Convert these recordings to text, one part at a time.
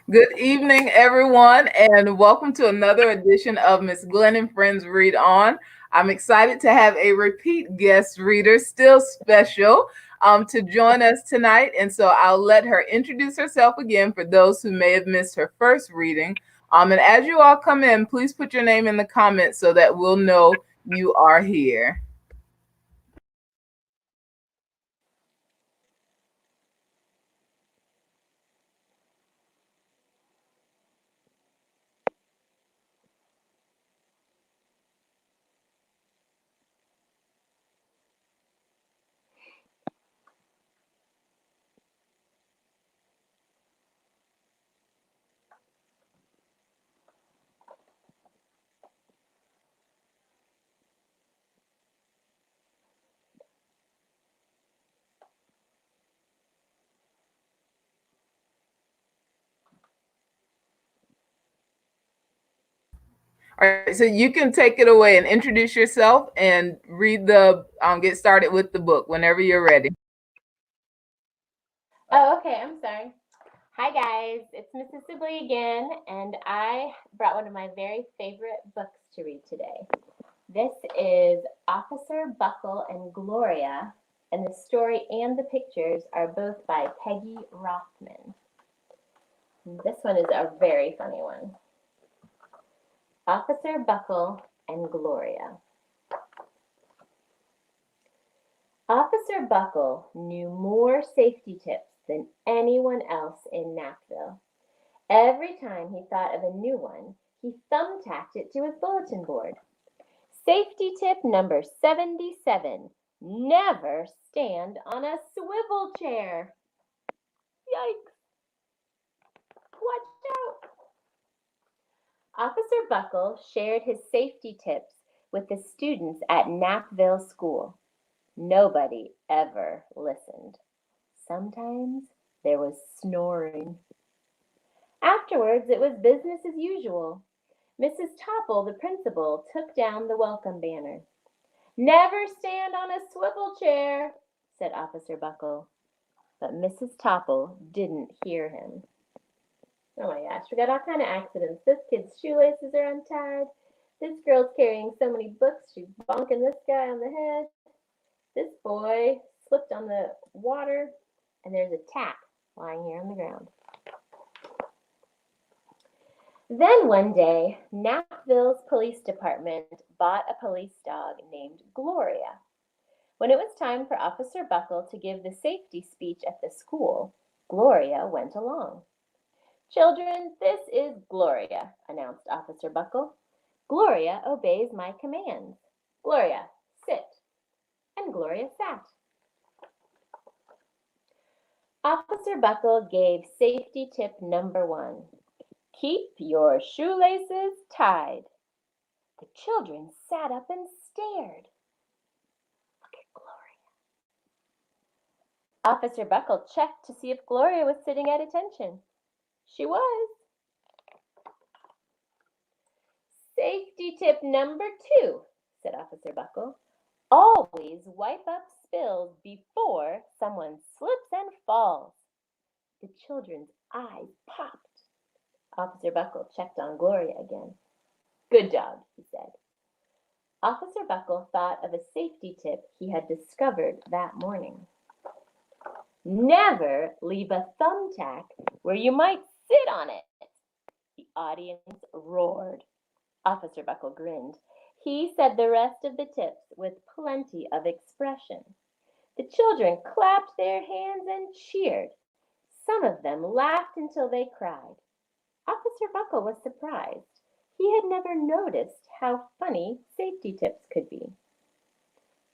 Good evening, everyone, and welcome to another edition of Miss Glen and Friends Read On. I'm excited to have a repeat guest reader, still special, to join us tonight. And so I'll let her introduce herself again for those who may have missed her first reading. And as you all come in, please put your name in the comments so that we'll know you are here. All right, so you can take it away and introduce yourself and get started with the book whenever you're ready. Oh, okay. I'm sorry. Hi, guys. It's Mrs. Sibley again, and I brought one of my very favorite books to read today. This is Officer Buckle and Gloria, and the story and the pictures are both by Peggy Rothman. This one is a very funny one. Officer Buckle and Gloria. Officer Buckle knew more safety tips than anyone else in Knackville. Every time he thought of a new one, he thumbtacked it to his bulletin board. Safety tip number 77, never stand on a swivel chair. Yikes! Watch out! Officer Buckle shared his safety tips with the students at Knackville School. Nobody ever listened. Sometimes there was snoring. Afterwards, it was business as usual. Mrs. Topple, the principal, took down the welcome banner. Never stand on a swivel chair, said Officer Buckle. But Mrs. Topple didn't hear him. Oh my gosh, we got all kind of accidents. This kid's shoelaces are untied. This girl's carrying so many books, she's bonking this guy on the head. This boy slipped on the water, and there's a tack lying here on the ground. Then one day, Knackville's police department bought a police dog named Gloria. When it was time for Officer Buckle to give the safety speech at the school, Gloria went along. Children, this is Gloria, announced Officer Buckle. Gloria obeys my commands. Gloria, sit. And Gloria sat. Officer Buckle gave safety tip number 1. Keep your shoelaces tied. The children sat up and stared. Look at Gloria. Officer Buckle checked to see if Gloria was sitting at attention. She was. Safety tip number 2, said Officer Buckle. Always wipe up spills before someone slips and falls. The children's eyes popped. Officer Buckle checked on Gloria again. Good job, he said. Officer Buckle thought of a safety tip he had discovered that morning. Never leave a thumbtack where you might sit on it. The audience roared. Officer Buckle grinned. He said the rest of the tips with plenty of expression. The children clapped their hands and cheered. Some of them laughed until they cried. Officer Buckle was surprised. He had never noticed how funny safety tips could be.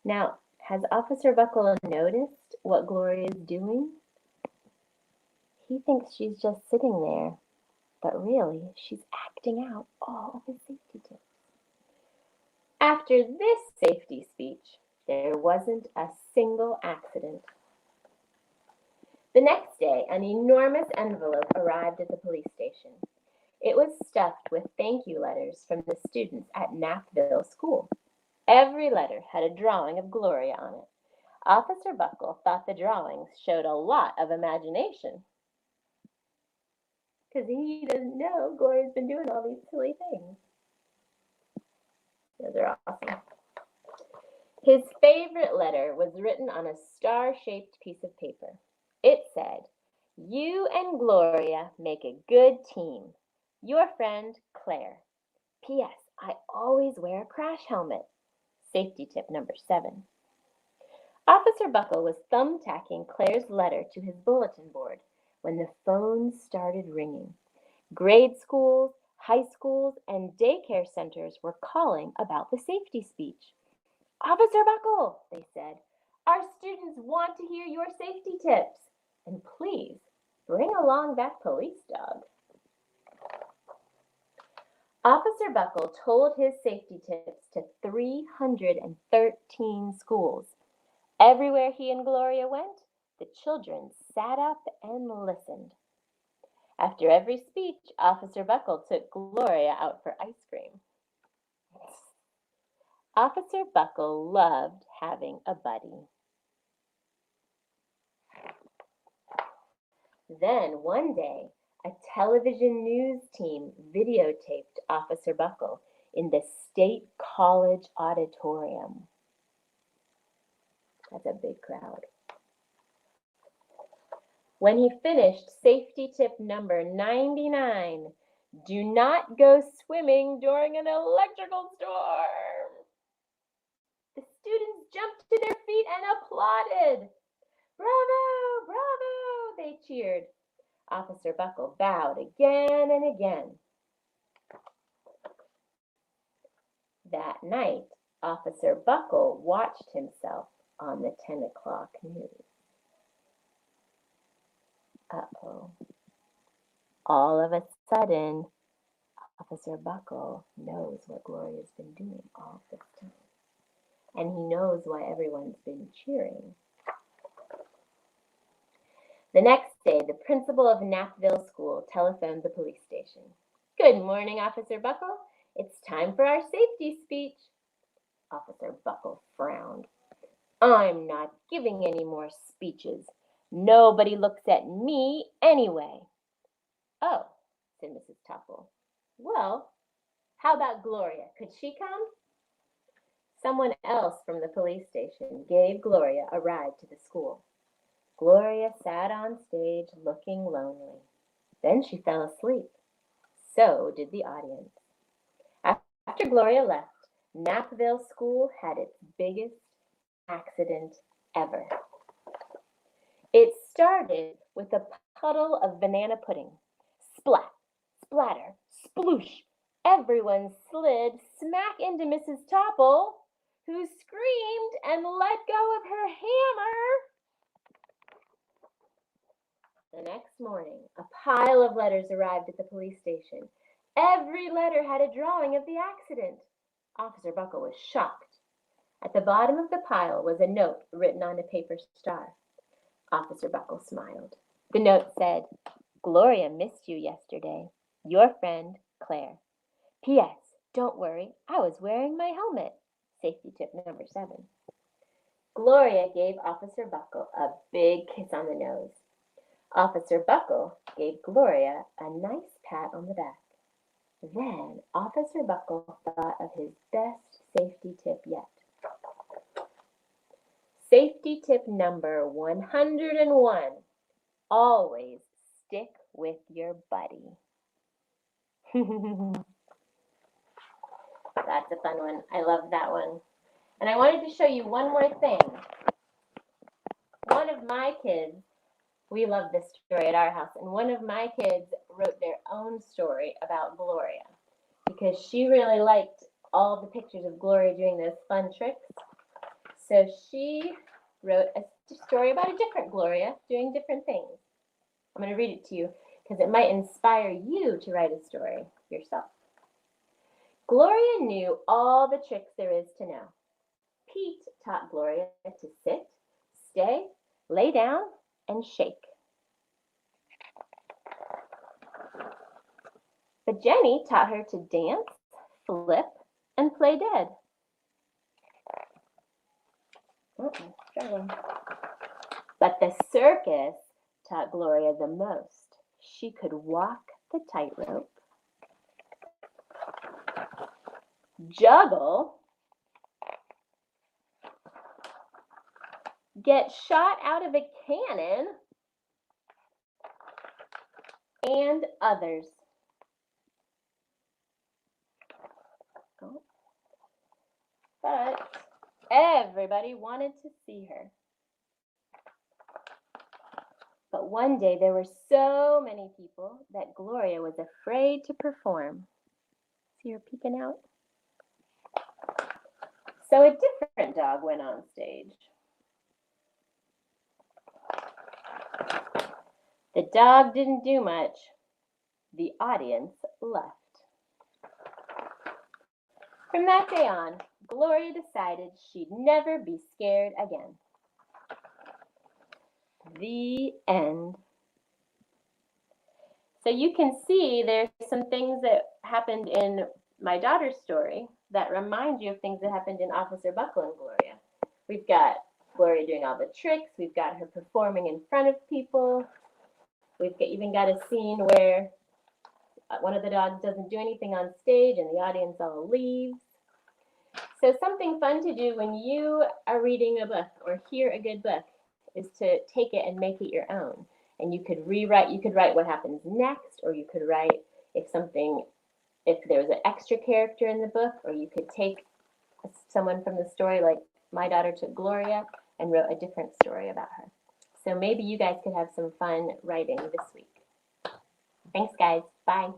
Now, has Officer Buckle noticed what Gloria is doing? He thinks she's just sitting there, but really she's acting out all of his safety tips. After this safety speech, there wasn't a single accident. The next day, an enormous envelope arrived at the police station. It was stuffed with thank you letters from the students at Knackville School. Every letter had a drawing of Gloria on it. Officer Buckle thought the drawings showed a lot of imagination. because he doesn't know Gloria's been doing all these silly things. Those are awesome. His favorite letter was written on a star-shaped piece of paper. It said, "You and Gloria make a good team. Your friend, Claire. P.S. I always wear a crash helmet." Safety tip number 7. Officer Buckle was thumbtacking Claire's letter to his bulletin board when the phone started ringing. Grade schools, high schools, and daycare centers were calling about the safety speech. "Officer Buckle," they said, "our students want to hear your safety tips. And please, bring along that police dog." Officer Buckle told his safety tips to 313 schools. Everywhere he and Gloria went, the children sat up and listened. After every speech, Officer Buckle took Gloria out for ice cream. Officer Buckle loved having a buddy. Then one day, a television news team videotaped Officer Buckle in the State College auditorium. That's a big crowd. When he finished safety tip number 99, do not go swimming during an electrical storm. The students jumped to their feet and applauded. "Bravo, bravo," they cheered. Officer Buckle bowed again and again. That night, Officer Buckle watched himself on the 10 o'clock news. Uh-oh. All of a sudden, Officer Buckle knows what Gloria's been doing all this time. And he knows why everyone's been cheering. The next day, the principal of Knappville School telephoned the police station. "Good morning, Officer Buckle. It's time for our safety speech." Officer Buckle frowned. "I'm not giving any more speeches. Nobody looks at me anyway." "Oh," said Mrs. Topple. "Well, how about Gloria? Could she come?" Someone else from the police station gave Gloria a ride to the school. Gloria sat on stage looking lonely. Then she fell asleep. So did the audience. After Gloria left, Knappville School had its biggest accident ever. It started with a puddle of banana pudding. Splat, splatter, sploosh. Everyone slid smack into Mrs. Topple, who screamed and let go of her hammer. The next morning, a pile of letters arrived at the police station. Every letter had a drawing of the accident. Officer Buckle was shocked. At the bottom of the pile was a note written on a paper star. Officer Buckle smiled. The note said, "Gloria missed you yesterday. Your friend, Claire. P.S. Don't worry, I was wearing my helmet." Safety tip number 7. Gloria gave Officer Buckle a big kiss on the nose. Officer Buckle gave Gloria a nice pat on the back. Then Officer Buckle thought of his best safety tip yet. Safety tip number 101. Always stick with your buddy. That's a fun one. I love that one. And I wanted to show you one more thing. One of my kids, we love this story at our house, and one of my kids wrote their own story about Gloria because she really liked all the pictures of Gloria doing those fun tricks. So she wrote a story about a different Gloria doing different things. I'm going to read it to you because it might inspire you to write a story yourself. Gloria knew all the tricks there is to know. Pete taught Gloria to sit, stay, lay down, and shake. But Jenny taught her to dance, flip, and play dead. But the circus taught Gloria the most. She could walk the tightrope, juggle, get shot out of a cannon, and others. But everybody wanted to see her. But one day there were so many people that Gloria was afraid to perform. See her peeking out? So a different dog went on stage. The dog didn't do much. The audience left. From that day on, Gloria decided she'd never be scared again. The end. So you can see there's some things that happened in my daughter's story that remind you of things that happened in Officer Buckle and Gloria. We've got Gloria doing all the tricks. We've got her performing in front of people. We've even got a scene where one of the dogs doesn't do anything on stage and the audience all leaves. So something fun to do when you are reading a book or hear a good book is to take it and make it your own. And you could write what happens next, or you could write if there was an extra character in the book, or you could take someone from the story, like my daughter took Gloria and wrote a different story about her. So maybe you guys could have some fun writing this week. Thanks, guys. Bye.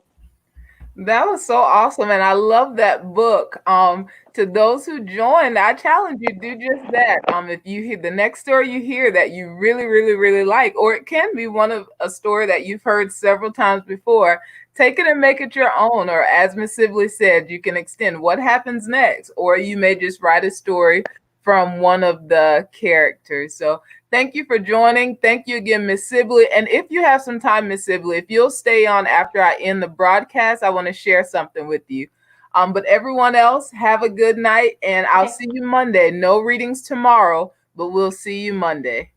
That was so awesome, and I love that book. To those who joined, I challenge you do just that. If you hear the next story you hear that you really, really, really like, or it can be one of a story that you've heard several times before, take it and make it your own. Or as Miss Sibley said, you can extend what happens next, or you may just write a story from one of the characters. So thank you for joining. Thank you again, Miss Sibley. And if you have some time, Miss Sibley, if you'll stay on after I end the broadcast, I want to share something with you. But everyone else, have a good night, and I'll see you Monday. No readings tomorrow, but we'll see you Monday.